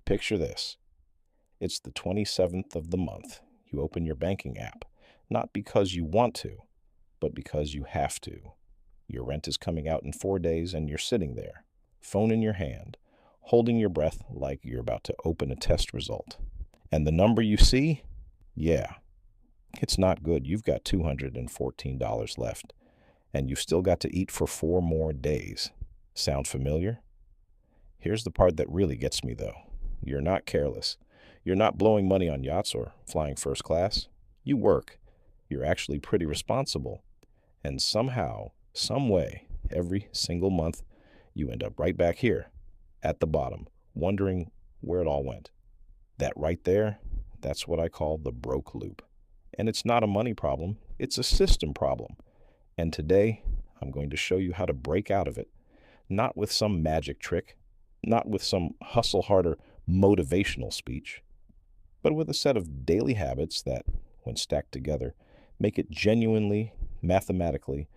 Picture this. It's the 27th of the month. You open your banking app, not because you want to, but because you have to. Your rent is coming out in 4 days and you're sitting there, phone in your hand, holding your breath like you're about to open a test result. And the number you see? Yeah, it's not good. You've got $214 left, and you've still got to eat for 4 more days. Sound familiar? Here's the part that really gets me, though. You're not careless. You're not blowing money on yachts or flying first class. You work. You're actually pretty responsible. And somehow, some way, every single month, you end up right back here, at the bottom, wondering where it all went. That right there, that's what I call the broke loop. And it's not a money problem, it's a system problem. And today, I'm going to show you how to break out of it, not with some magic trick, not with some hustle harder motivational speech, but with a set of daily habits that, when stacked together, make it genuinely, mathematically,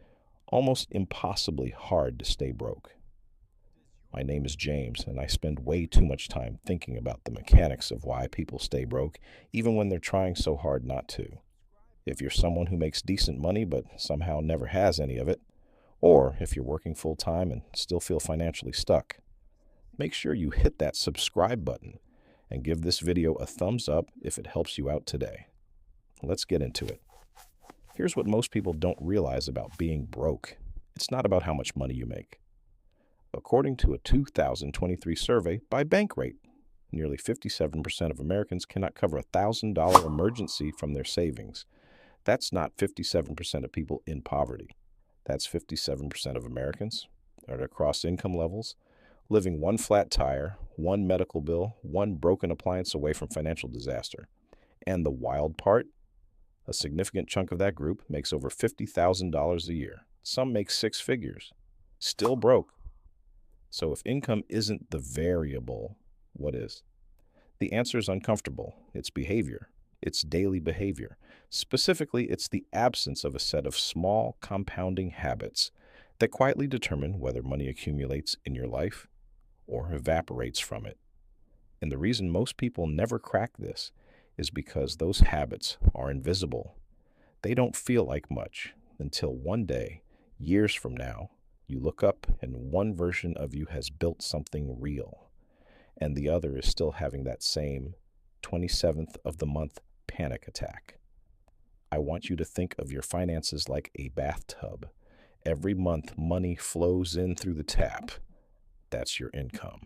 almost impossibly hard to stay broke. My name is James, and I spend way too much time thinking about the mechanics of why people stay broke, even when they're trying so hard not to. If you're someone who makes decent money but somehow never has any of it, or if you're working full-time and still feel financially stuck, make sure you hit that subscribe button and give this video a thumbs up if it helps you out today. Let's get into it. Here's what most people don't realize about being broke. It's not about how much money you make. According to a 2023 survey by Bankrate, nearly 57% of Americans cannot cover a $1,000 emergency from their savings. That's not 57% of people in poverty. That's 57% of Americans at across income levels, living one flat tire, one medical bill, one broken appliance away from financial disaster. And the wild part? A significant chunk of that group makes over $50,000 a year. Some make 6 figures. Still broke. So if income isn't the variable, what is? The answer is uncomfortable. It's behavior. It's daily behavior. Specifically, it's the absence of a set of small compounding habits that quietly determine whether money accumulates in your life or evaporates from it. And the reason most people never crack this is because those habits are invisible. They don't feel like much until one day, years from now, you look up and one version of you has built something real, and the other is still having that same 27th of the month panic attack. I want you to think of your finances like a bathtub. Every month, money flows in through the tap. That's your income.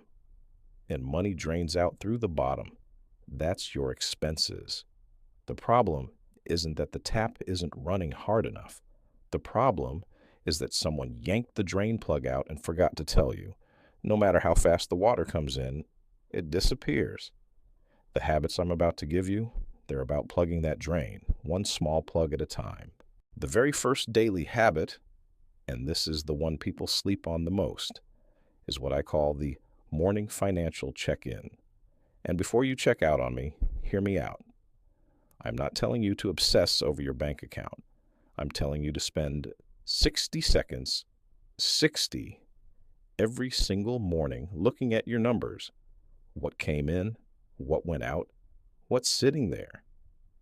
And money drains out through the bottom. That's your expenses. The problem isn't that the tap isn't running hard enough. The problem is that someone yanked the drain plug out and forgot to tell you. No matter how fast the water comes in, it disappears. The habits I'm about to give you, they're about plugging that drain, one small plug at a time. The very first daily habit, and this is the one people sleep on the most, is what I call the morning financial check-in. And before you check out on me, hear me out. I'm not telling you to obsess over your bank account. I'm telling you to spend 60 seconds, 60, every single morning looking at your numbers. What came in, what went out, what's sitting there.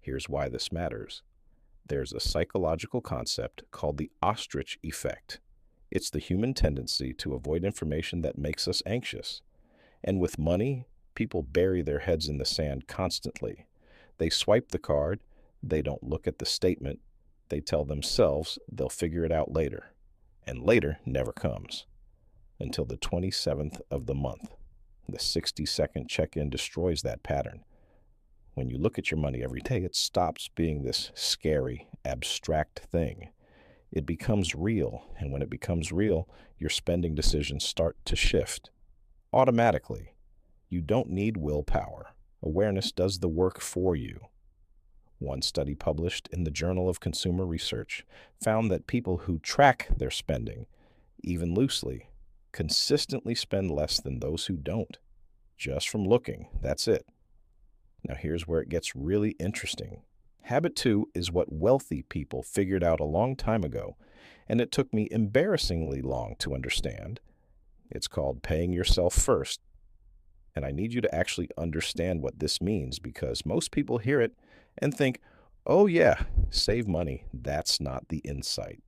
Here's why this matters. There's a psychological concept called the ostrich effect. It's the human tendency to avoid information that makes us anxious. And with money, people bury their heads in the sand constantly. They swipe the card, they don't look at the statement, they tell themselves they'll figure it out later. And later never comes. Until the 27th of the month. The 60-second check-in destroys that pattern. When you look at your money every day, it stops being this scary, abstract thing. It becomes real, and when it becomes real, your spending decisions start to shift. Automatically. You don't need willpower. Awareness does the work for you. One study published in the Journal of Consumer Research found that people who track their spending, even loosely, consistently spend less than those who don't. Just from looking, that's it. Now here's where it gets really interesting. Habit 2 is what wealthy people figured out a long time ago, and it took me embarrassingly long to understand. It's called paying yourself first. And I need you to actually understand what this means because most people hear it and think, oh, yeah, save money. That's not the insight.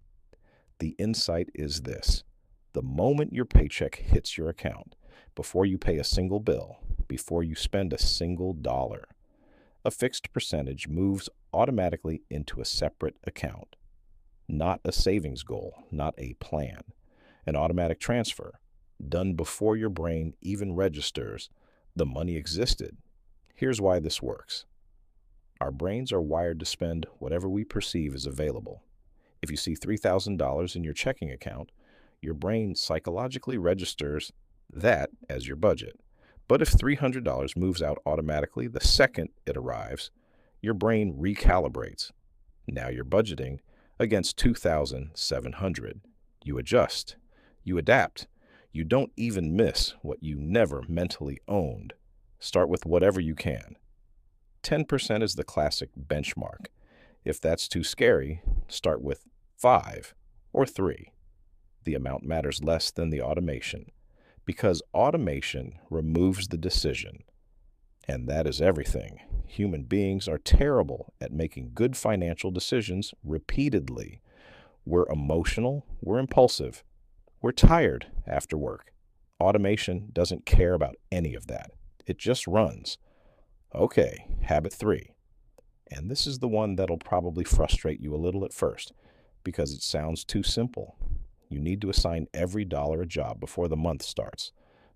The insight is this: the moment your paycheck hits your account, before you pay a single bill, before you spend a single dollar, a fixed percentage moves automatically into a separate account, not a savings goal, not a plan, an automatic transfer done before your brain even registers the money existed. Here's why this works. Our brains are wired to spend whatever we perceive is available. If you see $3,000 in your checking account, your brain psychologically registers that as your budget. But if $300 moves out automatically the second it arrives, your brain recalibrates. Now you're budgeting against 2,700. You adjust. You adapt. You don't even miss what you never mentally owned. Start with whatever you can. 10% is the classic benchmark. If that's too scary, start with 5 or 3. The amount matters less than the automation because automation removes the decision. And that is everything. Human beings are terrible at making good financial decisions repeatedly. We're emotional, we're impulsive, we're tired after work. Automation doesn't care about any of that. It just runs. Okay, habit 3. And this is the one that'll probably frustrate you a little at first because it sounds too simple. You need to assign every dollar a job before the month starts.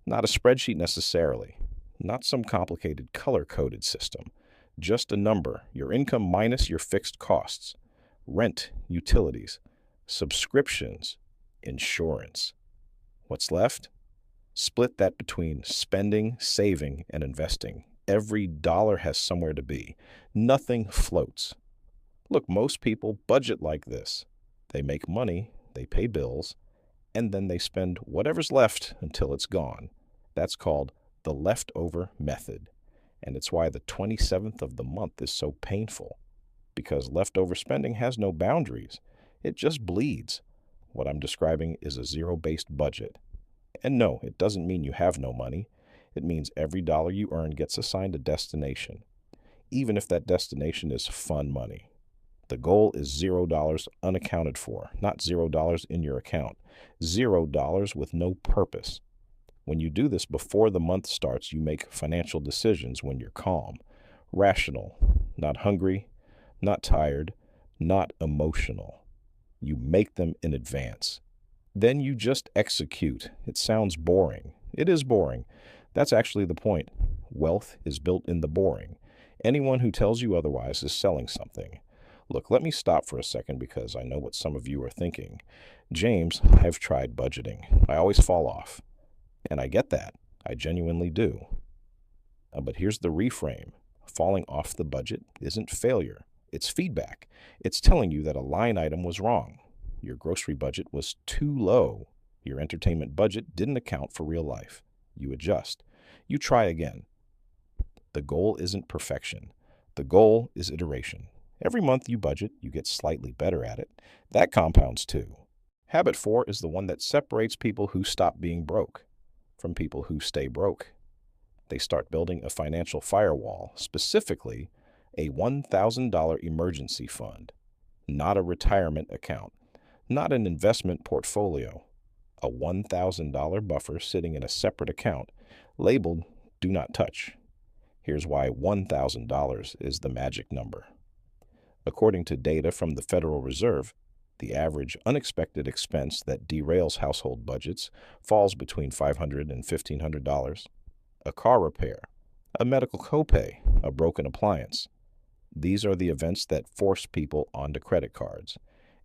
Not a spreadsheet necessarily, not some complicated color-coded system. Just a number, your income minus your fixed costs, rent, utilities, subscriptions, insurance. What's left? Split that between spending, saving, and investing. Every dollar has somewhere to be. Nothing floats. Look, most people budget like this. They make money, they pay bills, and then they spend whatever's left until it's gone. That's called the leftover method. And it's why the 27th of the month is so painful, because leftover spending has no boundaries. It just bleeds. What I'm describing is a zero-based budget. And no, it doesn't mean you have no money. It means every dollar you earn gets assigned a destination, even if that destination is fun money. The goal is $0 unaccounted for, not $0 in your account. $0 with no purpose. When you do this before the month starts, you make financial decisions when you're calm, rational, not hungry, not tired, not emotional. You make them in advance. Then you just execute. It sounds boring. It is boring. That's actually the point. Wealth is built in the boring. Anyone who tells you otherwise is selling something. Look, let me stop for a second because I know what some of you are thinking. James, I've tried budgeting. I always fall off. And I get that. I genuinely do. But here's the reframe. Falling off the budget isn't failure. It's feedback. It's telling you that a line item was wrong. Your grocery budget was too low. Your entertainment budget didn't account for real life. You adjust. You try again. The goal isn't perfection. The goal is iteration. Every month you budget, you get slightly better at it. That compounds too. Habit 4 is the one that separates people who stop being broke from people who stay broke. They start building a financial firewall, specifically a $1,000 emergency fund, not a retirement account, not an investment portfolio, a $1,000 buffer sitting in a separate account labeled Do Not Touch. Here's why $1,000 is the magic number. According to data from the Federal Reserve, the average unexpected expense that derails household budgets falls between $500 and $1,500. A car repair, a medical copay, a broken appliance. These are the events that force people onto credit cards.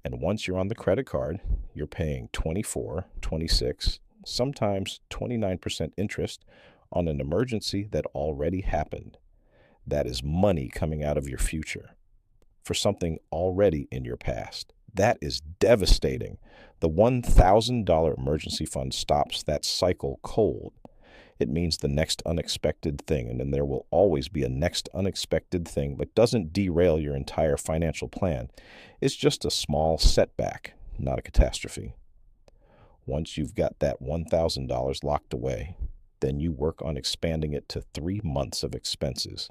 And once you're on the credit card, you're paying 24, 26, sometimes 29% interest on an emergency that already happened. That is money coming out of your future for something already in your past. That is devastating. The $1,000 emergency fund stops that cycle cold. It means the next unexpected thing, and then there will always be a next unexpected thing, but doesn't derail your entire financial plan. It's just a small setback, not a catastrophe. Once you've got that $1,000 locked away, Then you work on expanding it to 3 months of expenses.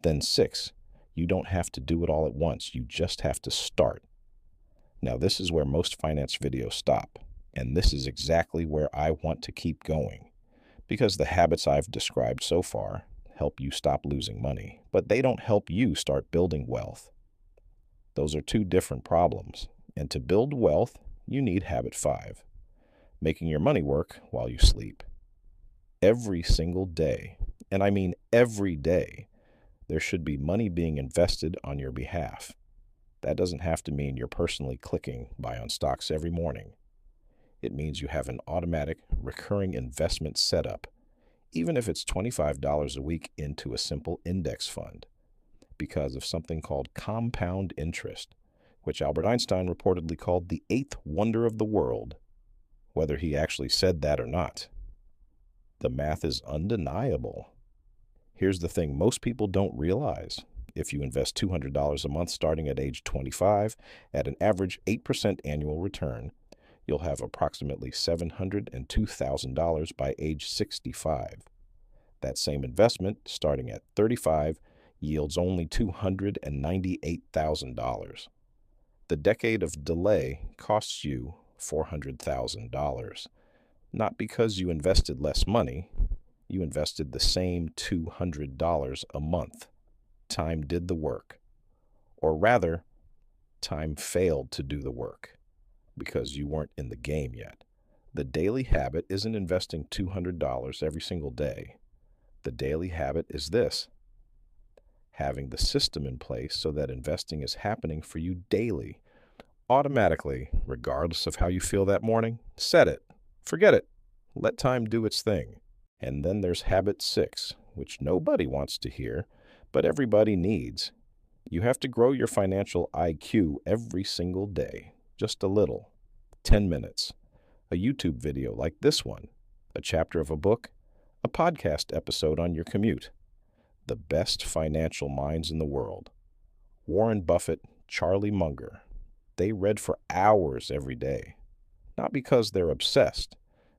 Then 6. You don't have to do it all at once. You just have to start. Now, this is where most finance videos stop, and this is exactly where I want to keep going, because the habits I've described so far help you stop losing money, but they don't help you start building wealth. Those are two different problems, and to build wealth, you need habit 5, making your money work while you sleep. Every single day, and I mean every day, there should be money being invested on your behalf. That doesn't have to mean you're personally clicking buy on stocks every morning. It means you have an automatic, recurring investment setup, even if it's $25 a week into a simple index fund, because of something called compound interest, which Albert Einstein reportedly called the 8th wonder of the world, whether he actually said that or not. The math is undeniable. Here's the thing most people don't realize. If you invest $200 a month starting at age 25 at an average 8% annual return, you'll have approximately $702,000 by age 65. That same investment, starting at 35, yields only $298,000. The decade of delay costs you $400,000, not because you invested less money. You invested the same $200 a month. Time did the work. Or rather, time failed to do the work because you weren't in the game yet. The daily habit isn't investing $200 every single day. The daily habit is this: having the system in place so that investing is happening for you daily, automatically, regardless of how you feel that morning. Set it. Forget it. Let time do its thing. And then there's habit 6, which nobody wants to hear, but everybody needs. You have to grow your financial IQ every single day, just a little. 10 minutes, a YouTube video like this one, a chapter of a book, a podcast episode on your commute. The best financial minds in the world, Warren Buffett, Charlie Munger, they read for hours every day, not because they're obsessed,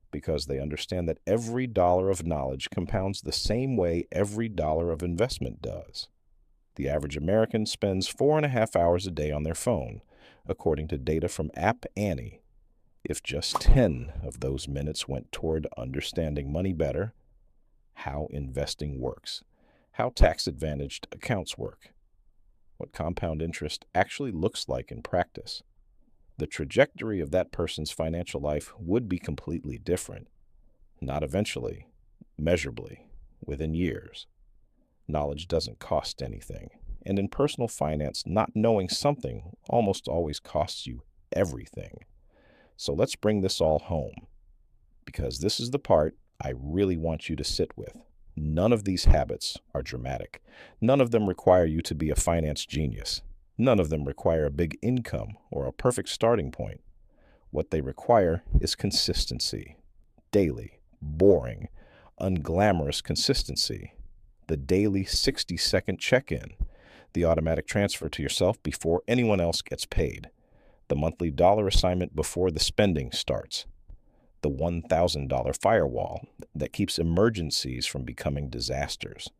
because they understand that every dollar of knowledge compounds the same way every dollar of investment does. The average American spends 4.5 hours a day on their phone, according to data from App Annie. If just 10 of those minutes went toward understanding money better, how investing works, how tax-advantaged accounts work, what compound interest actually looks like in practice, the trajectory of that person's financial life would be completely different. Not eventually, measurably, within years. Knowledge doesn't cost anything, and in personal finance, not knowing something almost always costs you everything. So let's bring this all home, because this is the part I really want you to sit with. None of these habits are dramatic. None of them require you to be a finance genius. None of them require a big income or a perfect starting point. What they require is consistency. Daily, boring, unglamorous consistency. The daily 60-second check-in. The automatic transfer to yourself before anyone else gets paid. The monthly dollar assignment before the spending starts. The $1,000 firewall that keeps emergencies from becoming disasters.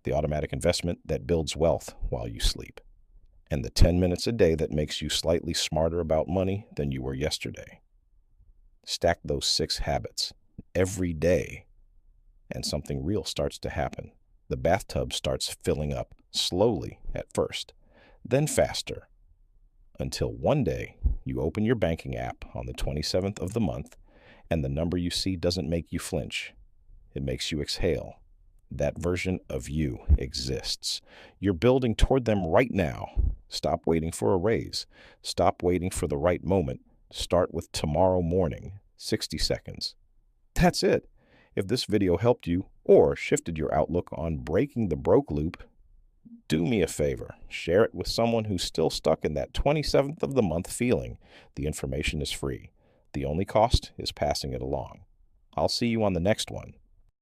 The automatic investment that builds wealth while you sleep. And the 10 minutes a day that makes you slightly smarter about money than you were yesterday. Stack those 6 habits every day, and something real starts to happen. The bathtub starts filling up, slowly at first, then faster, until one day you open your banking app on the 27th of the month, and the number you see doesn't make you flinch. It makes you exhale. That version of you exists. You're building toward them right now. Stop waiting for a raise. Stop waiting for the right moment. Start with tomorrow morning, 60 seconds. That's it. If this video helped you or shifted your outlook on breaking the broke loop, do me a favor. Share it with someone who's still stuck in that 27th of the month feeling. The information is free. The only cost is passing it along. I'll see you on the next one.